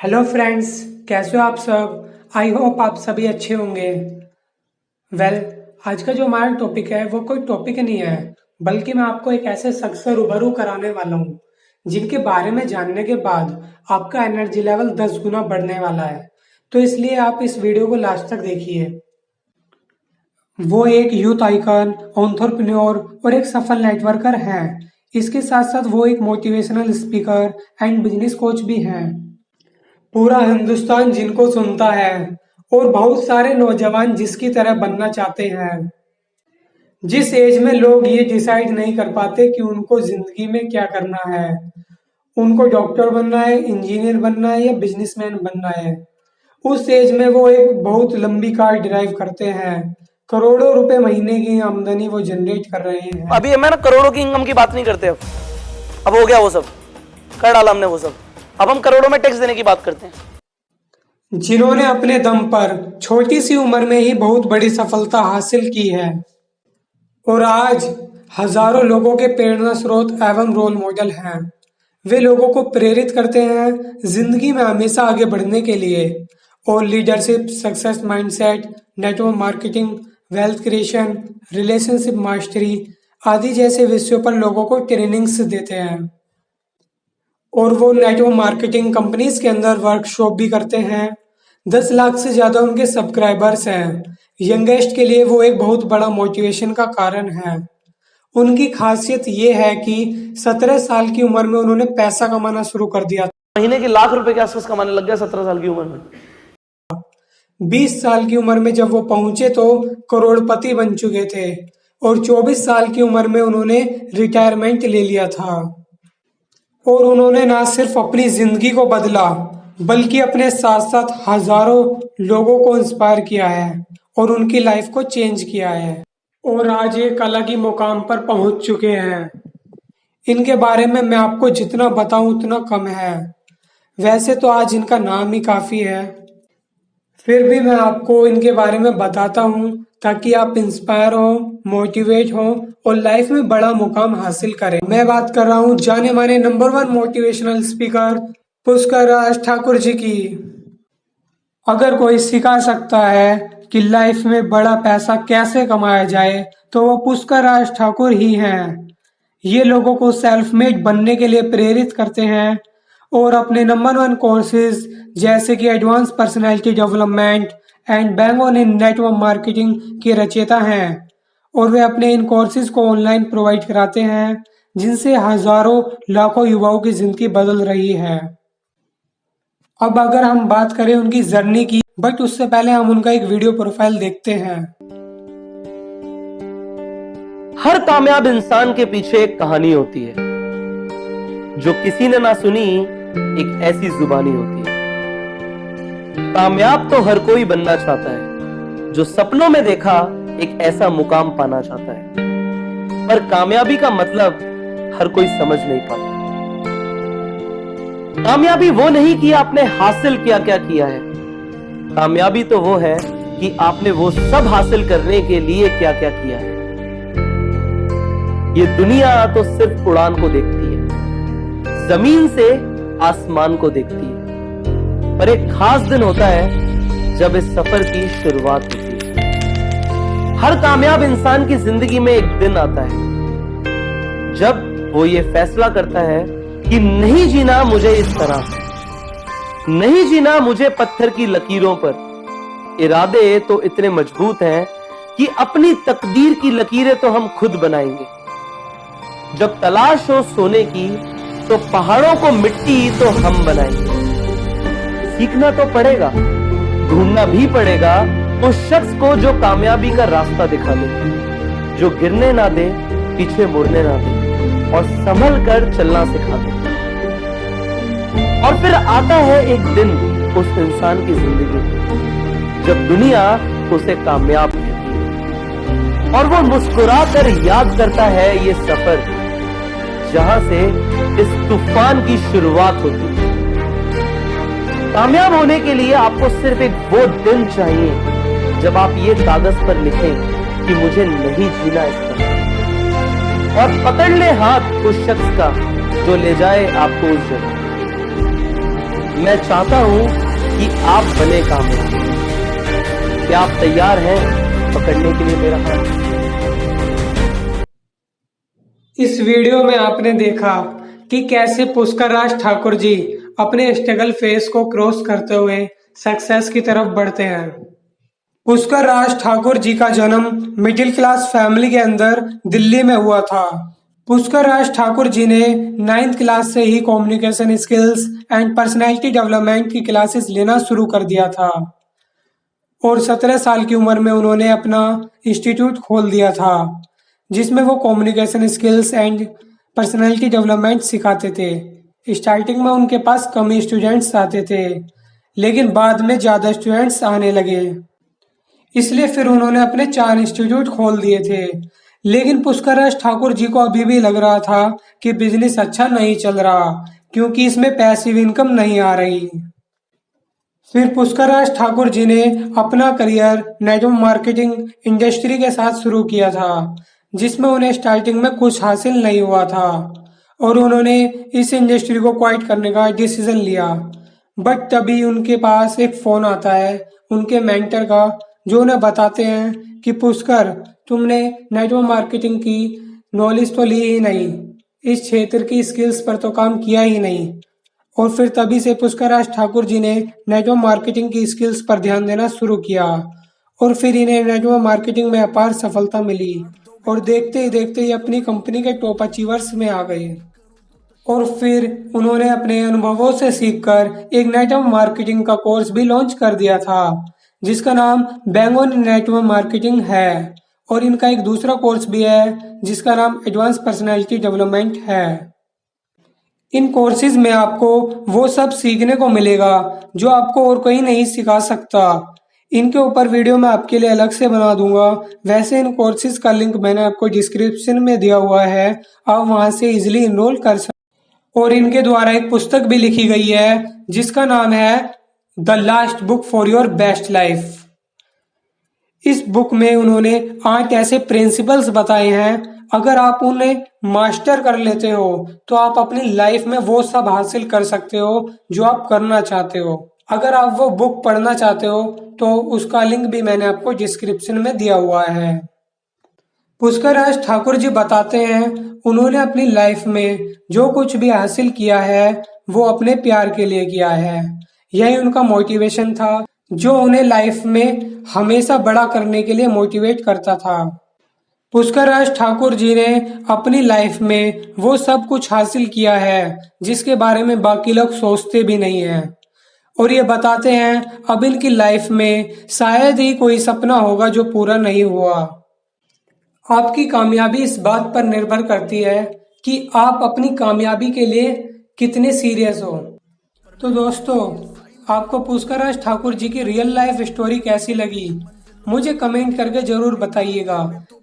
Hello friends, कैसे हो आप सब। आई होप आप सभी अच्छे होंगे। आज का जो हमारा टॉपिक है वो कोई टॉपिक नहीं है, बल्कि मैं आपको एक ऐसे शख्स से रूबरू कराने वाला हूँ जिनके बारे में जानने के बाद आपका एनर्जी लेवल 10 गुना बढ़ने वाला है। तो इसलिए आप इस वीडियो को लास्ट तक देखिए। वो एक यूथ आइकन, एंटरप्रेन्योर और एक सफल नेटवर्कर हैं। इसके साथ साथ वो एक motivational speaker and business coach भी हैं। पूरा हिंदुस्तान जिनको सुनता है और बहुत सारे नौजवान जिसकी तरह बनना चाहते हैं। जिस एज में लोग ये डिसाइड नहीं कर पाते कि उनको जिंदगी में क्या करना है, उनको डॉक्टर बनना है, इंजीनियर बनना है या बिजनेसमैन बनना है, उस एज में वो एक बहुत लंबी कार ड्राइव करते हैं। करोड़ों रुपए महीने की आमदनी वो जनरेट कर रहे हैं। अभी मैं ना करोड़ों की इनकम की बात नहीं करते। अब हो गया वो सब, कर डाला हमने वो सब। अब हम करोड़ों में टैक्स देने की बात करते हैं। जिन्होंने अपने दम पर छोटी सी उम्र में ही बहुत बड़ी सफलता हासिल की है और आज हजारों लोगों के प्रेरणा स्रोत एवं रोल मॉडल हैं। वे लोगों को प्रेरित करते हैं जिंदगी में हमेशा आगे बढ़ने के लिए और leadership, success mindset, network marketing, wealth creation, relationship mastery आदि जैसे विषयों पर लोगों को ट्रेनिंग्स देते हैं। और वो नेटवर्क मार्केटिंग कंपनीज के अंदर वर्कशॉप भी करते हैं। 10 लाख से ज्यादा उनके सब्सक्राइबर्स हैं। यंगेस्ट के लिए वो एक बहुत बड़ा मोटिवेशन का कारण है। उनकी खासियत ये है कि 17 साल की उम्र में उन्होंने पैसा कमाना शुरू कर दिया। महीने के लाख रुपए के आसपास कमाने लग गया 17 साल की उम्र में। 20 साल की उम्र में जब वो पहुंचे तो करोड़पति बन चुके थे और 24 साल की उम्र में उन्होंने रिटायरमेंट ले लिया था। और उन्होंने ना सिर्फ अपनी जिंदगी को बदला, बल्कि अपने साथ साथ हजारों लोगों को इंस्पायर किया है और उनकी लाइफ को चेंज किया है और आज एक अलग ही मुकाम पर पहुंच चुके हैं। इनके बारे में मैं आपको जितना बताऊं उतना कम है। वैसे तो आज इनका नाम ही काफी है, फिर भी मैं आपको इनके बारे में बताता हूँ ताकि आप इंस्पायर हो, मोटिवेट हो और लाइफ में बड़ा मुकाम हासिल करें। मैं बात कर रहा हूँ जाने माने number 1 motivational speaker Pushkar Raj Thakur ji की। अगर कोई सिखा सकता है कि लाइफ में बड़ा पैसा कैसे कमाया जाए तो वो पुष्कर राज ठाकुर ही हैं। ये लोगों को सेल्फ मेड बनने के लिए प्रेरित करते हैं और अपने नंबर 1 कोर्सेज जैसे कि advance personality development and bang on in network marketing के रचयिता हैं और वे अपने इन कोर्सेज को ऑनलाइन प्रोवाइड कराते हैं, जिनसे हजारों लाखों युवाओं की जिंदगी बदल रही है। अब अगर हम बात करें उनकी जर्नी की, बट उससे पहले हम उनका एक वीडियो प्रोफाइल देखते हैं। हर कामयाब इंसान के पीछे एक कहानी होती है जो किसी ने ना सुनी, एक ऐसी जुबानी होती है। कामयाब तो हर कोई बनना चाहता है, जो सपनों में देखा एक ऐसा मुकाम पाना चाहता है, पर कामयाबी का मतलब हर कोई समझ नहीं पाता। कामयाबी वो नहीं कि आपने हासिल क्या क्या किया है, कामयाबी तो वो है कि आपने वो सब हासिल करने के लिए क्या क्या किया है। ये दुनिया तो सिर्फ उड़ान को देखती है, जमीन से आसमान को देखती है, पर एक खास दिन होता है जब इस सफर की शुरुआत होती है। हर कामयाब इंसान की जिंदगी में एक दिन आता है जब वो ये फैसला करता है कि नहीं जीना मुझे इस तरह, नहीं जीना मुझे पत्थर की लकीरों पर। इरादे तो इतने मजबूत हैं कि अपनी तकदीर की लकीरें तो हम खुद बनाएंगे। जब तलाश हो सोने की तो पहाड़ों को मिट्टी तो हम बनाएंगे। सीखना तो पड़ेगा, ढूंढना भी पड़ेगा उस शख्स को जो कामयाबी का रास्ता दिखा दे, जो गिरने ना दे, पीछे मुड़ने ना दे और संभल कर चलना सिखा दे। और फिर आता है एक दिन उस इंसान की जिंदगी में जब दुनिया उसे कामयाब कहती है और वो मुस्कुरा कर याद करता है ये सफर जहां से इस तूफान की शुरुआत होती है। कामयाब होने के लिए आपको सिर्फ एक वो दिन चाहिए जब आप ये कागज पर लिखें कि मुझे नहीं जीना इस तरह, और पकड़ ले हाथ उस शख्स का जो ले जाए आपको उस जगह। मैं चाहता हूं कि आप बने कामयाब। क्या आप तैयार हैं पकड़ने के लिए मेरा हाथ? इस वीडियो में आपने देखा कि कैसे पुष्कर राज ठाकुर जी अपने स्ट्रगल फेस को क्रॉस करते हुए सक्सेस की तरफ बढ़ते हैं। पुष्कर राज ठाकुर जी का जन्म मिडिल क्लास फैमिली के अंदर दिल्ली में हुआ था। पुष्कर राज ठाकुर जी ने 9th क्लास से ही communication skills and personality development की क्लासेस लेना शुरू कर दिया था और 17 साल की उम्र में उन्होंने अपना इंस्टीट्यूट खोल दिया था जिसमें वो communication skills and personality development सिखाते थे। स्टार्टिंग में उनके पास कम ही स्टूडेंट्स आते थे, लेकिन बाद में ज़्यादा स्टूडेंट्स आने लगे, इसलिए फिर उन्होंने अपने 4 इंस्टीट्यूट खोल दिए थे। लेकिन पुष्कर राज ठाकुर जी को अभी भी लग रहा था कि बिजनेस अच्छा नहीं चल रहा क्योंकि इसमें पैसिव इनकम नहीं आ रही। फिर पुष्कर राज ठाकुर जी ने अपना करियर नेटवर्क मार्केटिंग इंडस्ट्री के साथ शुरू किया था, जिसमें उन्हें स्टार्टिंग में कुछ हासिल नहीं हुआ था और उन्होंने इस इंडस्ट्री को क्वाइट करने का डिसीजन लिया। बट तभी उनके पास एक फ़ोन आता है उनके मेंटर का, जो उन्हें बताते हैं कि पुष्कर, तुमने नेटवर्क मार्केटिंग की नॉलेज तो ली ही नहीं, इस क्षेत्र की स्किल्स पर तो काम किया ही नहीं। और फिर तभी से पुष्कर राज ठाकुर जी ने नेटवर्क मार्केटिंग की स्किल्स पर ध्यान देना शुरू किया और फिर इन्हें नेटवर्क मार्केटिंग में अपार सफलता मिली और देखते ही अपनी कंपनी के टॉप अचीवर्स में आ गए। और फिर उन्होंने अपने अनुभवों से सीखकर एक नेटवर्क मार्केटिंग का कोर्स भी लॉन्च कर दिया था, जिसका नाम बैंगन नेटवर्क मार्केटिंग है। और इनका एक दूसरा कोर्स भी है जिसका नाम एडवांस पर्सनैलिटी डेवलपमेंट है। इन कोर्सेज में आपको वो सब सीखने को मिलेगा जो आपको और कोई नहीं सिखा सकता। इनके ऊपर वीडियो मैं आपके लिए अलग से बना दूंगा। वैसे इन कोर्सेज का लिंक मैंने आपको डिस्क्रिप्शन में दिया हुआ है, आप वहां से इजिली इनरोल कर सकते। और इनके द्वारा एक पुस्तक भी लिखी गई है जिसका नाम है the last book for your best life. इस बुक में उन्होंने 8 ऐसे प्रिंसिपल्स बताए हैं, अगर आप उन्हें मास्टर कर लेते हो तो आप अपनी लाइफ में वो सब हासिल कर सकते हो जो आप करना चाहते हो। अगर आप वो बुक पढ़ना चाहते हो तो उसका लिंक भी मैंने आपको डिस्क्रिप्शन में दिया हुआ है। पुष्कर राज ठाकुर जी बताते हैं उन्होंने अपनी लाइफ में जो कुछ भी हासिल किया है वो अपने प्यार के लिए किया है। यही उनका मोटिवेशन था जो उन्हें लाइफ में हमेशा बड़ा करने के लिए मोटिवेट करता था। पुष्कर राज ठाकुर जी ने अपनी लाइफ में वो सब कुछ हासिल किया है जिसके बारे में बाकी लोग सोचते भी नहीं हैं। और ये बताते हैं अब इनकी लाइफ में शायद ही कोई सपना होगा जो पूरा नहीं हुआ। आपकी कामयाबी इस बात पर निर्भर करती है कि आप अपनी कामयाबी के लिए कितने सीरियस हो। तो दोस्तों, आपको पुष्कर राज ठाकुर जी की रियल लाइफ स्टोरी कैसी लगी मुझे कमेंट करके जरूर बताइएगा,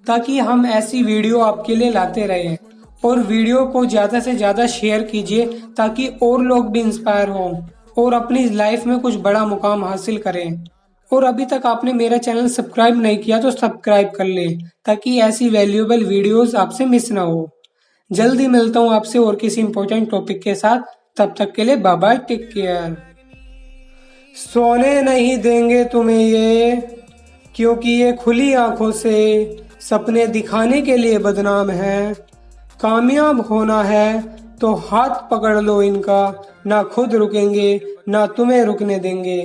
ताकि हम ऐसी वीडियो आपके लिए लाते रहें। और वीडियो को ज़्यादा से ज़्यादा शेयर कीजिए ताकि और लोग भी इंस्पायर हों और अपनी लाइफ में कुछ बड़ा मुकाम हासिल करें। और अभी तक आपने मेरा चैनल सब्सक्राइब नहीं किया तो सब्सक्राइब कर ले, ताकि ऐसी वैल्यूएबल वीडियोस आपसे मिस ना हो। जल्दी मिलता हूँ आपसे और किसी इंपॉर्टेंट टॉपिक के साथ। तब तक के लिए बाय बाय, टेक केयर। सोने नहीं देंगे तुम्हें ये, क्योंकि ये खुली आंखों से सपने दिखाने के लिए बदनाम है। कामयाब होना है तो हाथ पकड़ लो इनका, ना खुद रुकेंगे ना तुम्हें रुकने देंगे,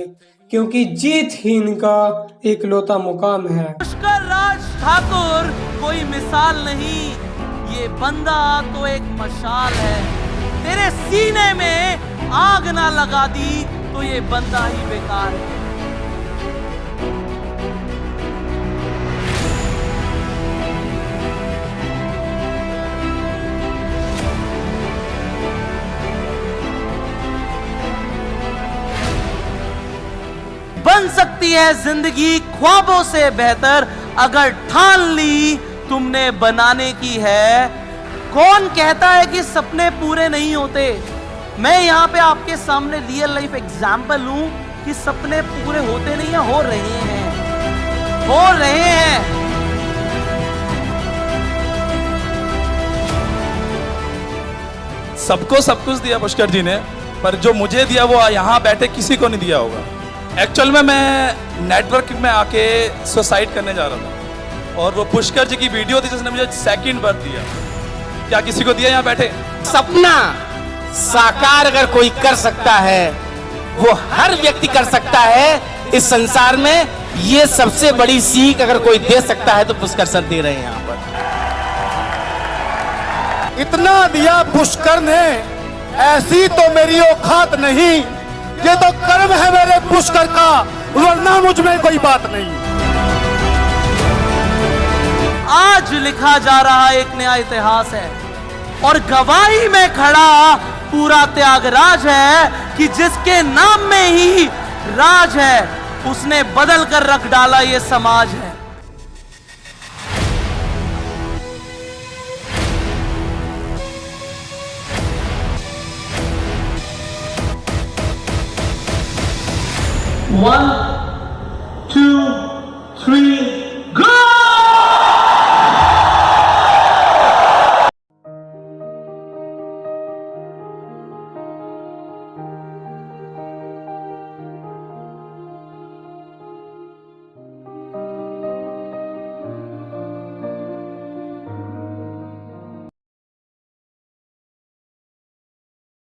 क्योंकि जीत ही इनका इकलौता मुकाम है। पुष्कर राज ठाकुर कोई मिसाल नहीं, ये बंदा तो एक मशाल है। तेरे सीने में आग ना लगा दी तो ये बंदा ही बेकार है। बन सकती है जिंदगी ख्वाबों से बेहतर, अगर ठान ली तुमने बनाने की है। कौन कहता है कि सपने पूरे नहीं होते? मैं यहां पे आपके सामने रियल लाइफ एग्जाम्पल हूं कि सपने पूरे होते नहीं है, हो रहे हैं, हो रहे हैं। सबको सब कुछ दिया पुष्कर जी ने, पर जो मुझे दिया वो यहाँ बैठे किसी को नहीं दिया होगा। एक्चुअल में मैं नेटवर्क में आके सुसाइड करने जा रहा था और वो पुष्कर जी की वीडियो थी जिसने मुझे सेकंड बर्थ दिया। क्या किसी को दिया यहाँ बैठे? सपना साकार अगर कोई कर सकता है वो हर व्यक्ति कर सकता है इस संसार में। ये सबसे बड़ी सीख अगर कोई दे सकता है तो पुष्कर सर दे रहे हैं यहाँ पर। इतना दिया पुष्कर ने, ऐसी तो मेरी औकात नहीं, ये तो कर्म है मेरे पुष्कर का, वरना मुझ में कोई बात नहीं। आज लिखा जा रहा एक नया इतिहास है और गवाही में खड़ा पूरा त्यागराज है कि जिसके नाम में ही राज है उसने बदल कर रख डाला ये समाज है। One